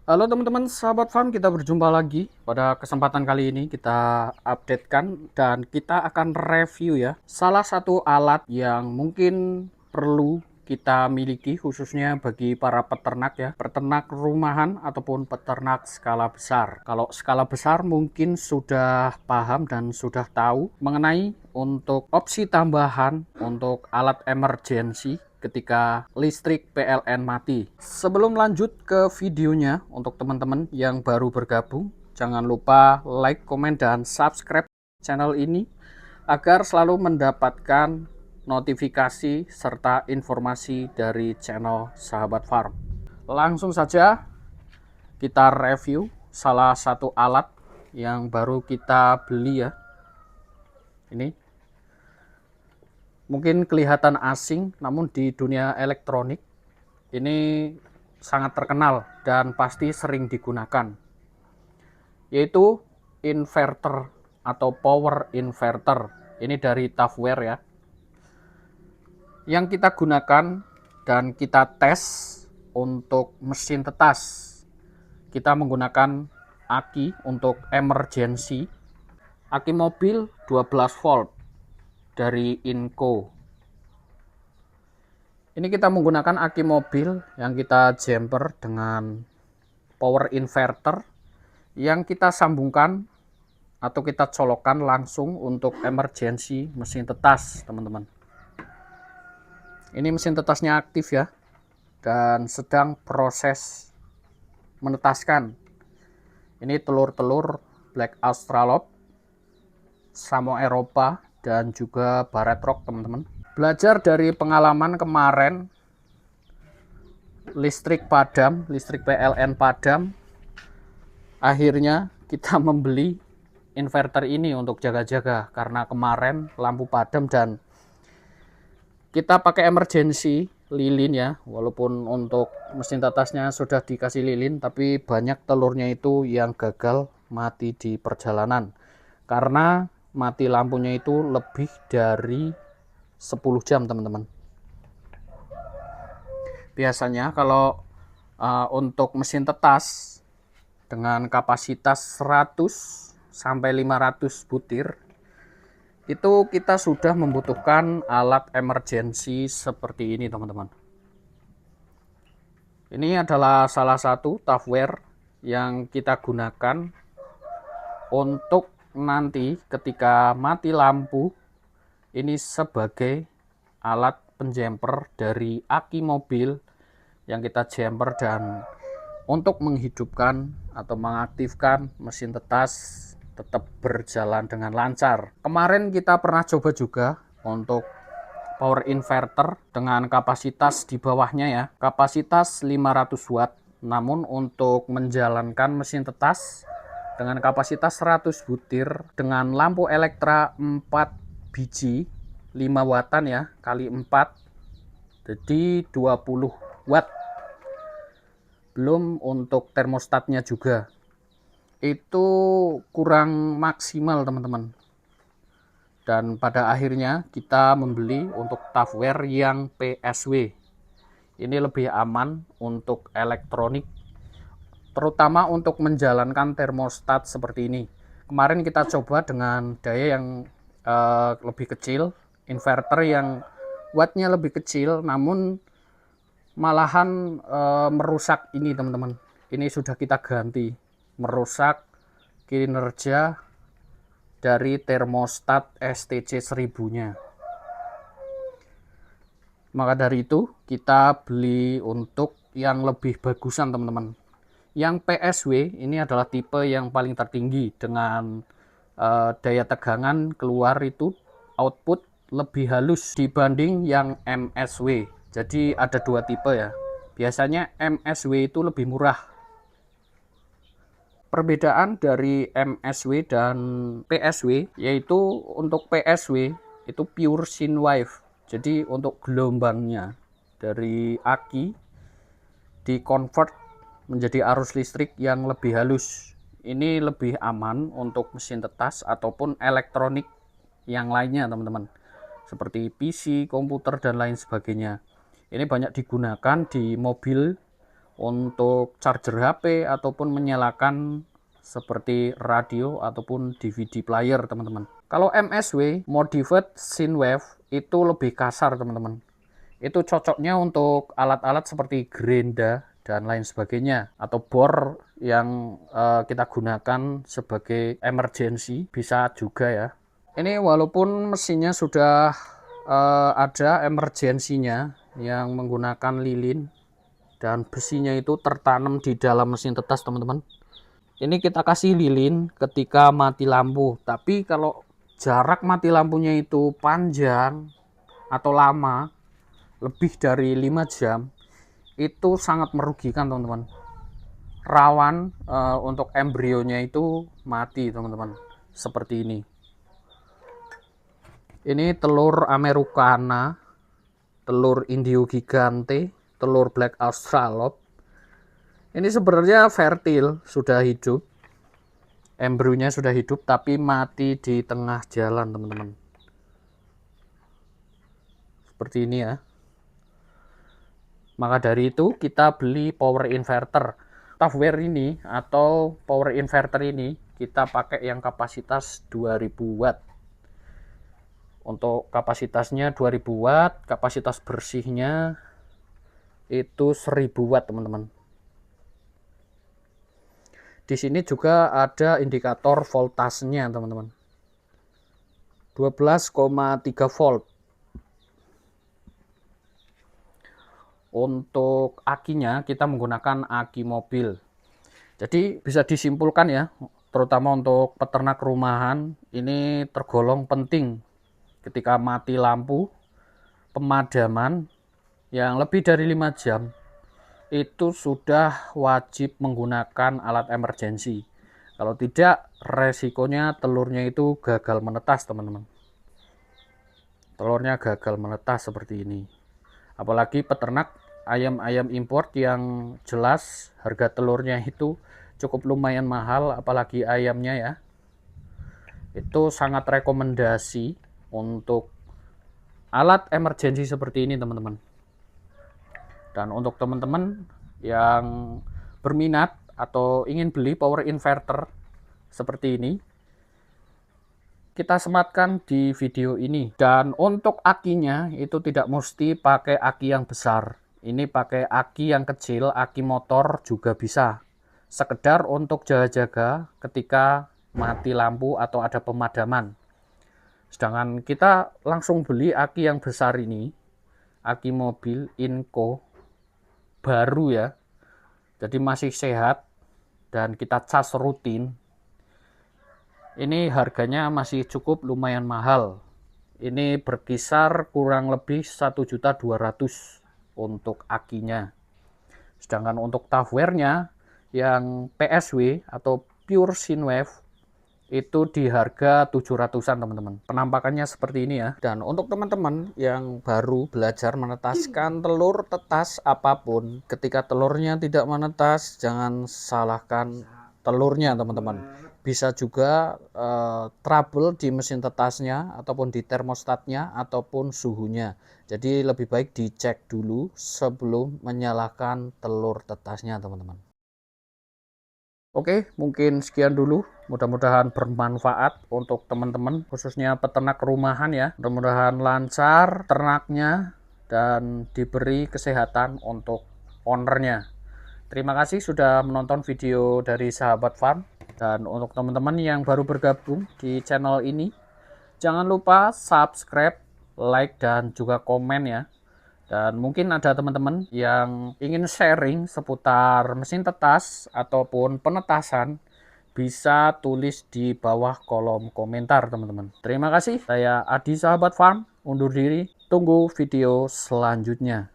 Halo teman-teman sahabat farm, kita berjumpa lagi. Pada kesempatan kali ini kita updatekan dan kita akan review ya salah satu alat yang mungkin perlu kita miliki khususnya bagi para peternak ya, peternak rumahan ataupun peternak skala besar. Kalau skala besar mungkin sudah paham dan sudah tahu mengenai untuk opsi tambahan untuk alat emergency ketika listrik PLN mati. Sebelum lanjut ke videonya, untuk teman-teman yang baru bergabung, jangan lupa like, komen, dan subscribe channel ini agar selalu mendapatkan notifikasi serta informasi dari channel Sahabat Farm. Langsung saja kita review salah satu alat yang baru kita beli ya. Ini mungkin kelihatan asing, namun di dunia elektronik ini sangat terkenal dan pasti sering digunakan, yaitu inverter atau power inverter. Ini dari Tavware ya, yang kita gunakan dan kita tes untuk mesin tetas. Kita menggunakan aki untuk emergency, aki mobil 12 volt dari Inco. Ini kita menggunakan aki mobil yang kita jumper dengan power inverter yang kita sambungkan atau kita colokkan langsung untuk emergency mesin tetas, teman-teman. Ini mesin tetasnya aktif ya dan sedang proses menetaskan. Ini telur-telur Black Australorp, Samo Eropa, dan juga Barred Rock, teman-teman. Belajar dari pengalaman kemarin listrik padam, listrik PLN padam, akhirnya kita membeli inverter ini untuk jaga-jaga karena kemarin lampu padam dan kita pakai emergency lilin ya, walaupun untuk mesin tetasnya sudah dikasih lilin, tapi banyak telurnya itu yang gagal mati di perjalanan karena mati lampunya itu lebih dari 10 jam, teman-teman. Biasanya kalau untuk mesin tetas dengan kapasitas 100 sampai 500 butir, itu kita sudah membutuhkan alat emergency seperti ini, teman-teman. Ini adalah salah satu Tavware yang kita gunakan untuk nanti ketika mati lampu, ini sebagai alat penjemper dari aki mobil yang kita jumper dan untuk menghidupkan atau mengaktifkan mesin tetas tetap berjalan dengan lancar. Kemarin kita pernah coba juga untuk power inverter dengan kapasitas di bawahnya ya, kapasitas 500 watt. Namun untuk menjalankan mesin tetas dengan kapasitas 100 butir dengan lampu elektra 4 biji 5 wattan ya, kali 4, jadi 20 watt. Belum untuk termostatnya juga, itu kurang maksimal, teman-teman. Dan pada akhirnya kita membeli untuk Tavware yang PSW. Ini lebih aman untuk elektronik, terutama untuk menjalankan termostat seperti ini. Kemarin kita coba dengan daya yang lebih kecil, inverter yang wattnya lebih kecil, namun malahan merusak ini, teman-teman. Ini sudah kita ganti, merusak kinerja dari termostat STC 1000-nya. Maka dari itu kita beli untuk yang lebih bagusan, teman-teman. Yang PSW ini adalah tipe yang paling tertinggi dengan daya tegangan keluar itu output lebih halus dibanding yang MSW. Jadi ada dua tipe ya. Biasanya MSW itu lebih murah. Perbedaan dari MSW dan PSW yaitu untuk PSW itu pure sine wave. Jadi untuk gelombangnya dari aki di-convert menjadi arus listrik yang lebih halus. Ini lebih aman untuk mesin tetas ataupun elektronik yang lainnya, teman-teman. Seperti PC, komputer, dan lain sebagainya. Ini banyak digunakan di mobil untuk charger HP ataupun menyalakan seperti radio ataupun DVD player, teman-teman. Kalau MSW, Modified Synthwave, itu lebih kasar, teman-teman. Itu cocoknya untuk alat-alat seperti gerinda dan lain sebagainya, atau bor yang kita gunakan sebagai emergency bisa juga ya. Ini walaupun mesinnya sudah ada emergensinya yang menggunakan lilin dan besinya itu tertanam di dalam mesin tetas, teman-teman. Ini kita kasih lilin ketika mati lampu, tapi kalau jarak mati lampunya itu panjang atau lama, lebih dari 5 jam, itu sangat merugikan, teman-teman. Rawan untuk embrionya itu mati, teman-teman. Seperti ini. Ini telur Americana, telur Indio Gigante, telur Black Australorp. Ini sebenarnya fertil, sudah hidup. Embrionya sudah hidup tapi mati di tengah jalan, teman-teman. Seperti ini ya. Maka dari itu kita beli power inverter. Software ini atau power inverter ini kita pakai yang kapasitas 2000 watt. Untuk kapasitasnya 2000 watt, kapasitas bersihnya itu 1000 watt, teman-teman. Di sini juga ada indikator voltasenya, teman-teman. 12,3 volt. Untuk akinya kita menggunakan aki mobil. Jadi bisa disimpulkan ya, terutama untuk peternak rumahan ini tergolong penting ketika mati lampu, pemadaman yang lebih dari 5 jam itu sudah wajib menggunakan alat emergensi. Kalau tidak, resikonya telurnya itu gagal menetas, teman-teman. Telurnya gagal menetas seperti ini. Apalagi peternak ayam-ayam import yang jelas harga telurnya itu cukup lumayan mahal, apalagi ayamnya ya. Itu sangat rekomendasi untuk alat emergensi seperti ini, teman-teman. Dan untuk teman-teman yang berminat atau ingin beli power inverter seperti ini, kita sematkan di video ini. Dan untuk akinya itu tidak mesti pakai aki yang besar. Ini pakai aki yang kecil, aki motor juga bisa. Sekedar untuk jaga-jaga ketika mati lampu atau ada pemadaman. Sedangkan kita langsung beli aki yang besar ini, aki mobil Inco baru ya, jadi masih sehat dan kita cas rutin. Ini harganya masih cukup lumayan mahal. Ini berkisar kurang lebih 1.200.000 untuk akinya. Sedangkan untuk softwarenya yang PSW atau Pure Synthwave itu di harga 700-an, teman-teman. Penampakannya seperti ini ya. Dan untuk teman-teman yang baru belajar menetaskan telur tetas apapun, ketika telurnya tidak menetas, jangan salahkan telurnya, teman-teman. Bisa juga trouble di mesin tetasnya ataupun di termostatnya ataupun suhunya. Jadi lebih baik dicek dulu sebelum menyalakan telur tetasnya, teman-teman. Oke, mungkin sekian dulu. Mudah-mudahan bermanfaat untuk teman-teman, khususnya peternak rumahan ya. Mudah-mudahan lancar ternaknya dan diberi kesehatan untuk ownernya. Terima kasih sudah menonton video dari Sahabat Farm. Dan untuk teman-teman yang baru bergabung di channel ini, jangan lupa subscribe, like, dan juga komen ya. Dan mungkin ada teman-teman yang ingin sharing seputar mesin tetas ataupun penetasan, bisa tulis di bawah kolom komentar, teman-teman. Terima kasih, saya Adi Sahabat Farm, undur diri, tunggu video selanjutnya.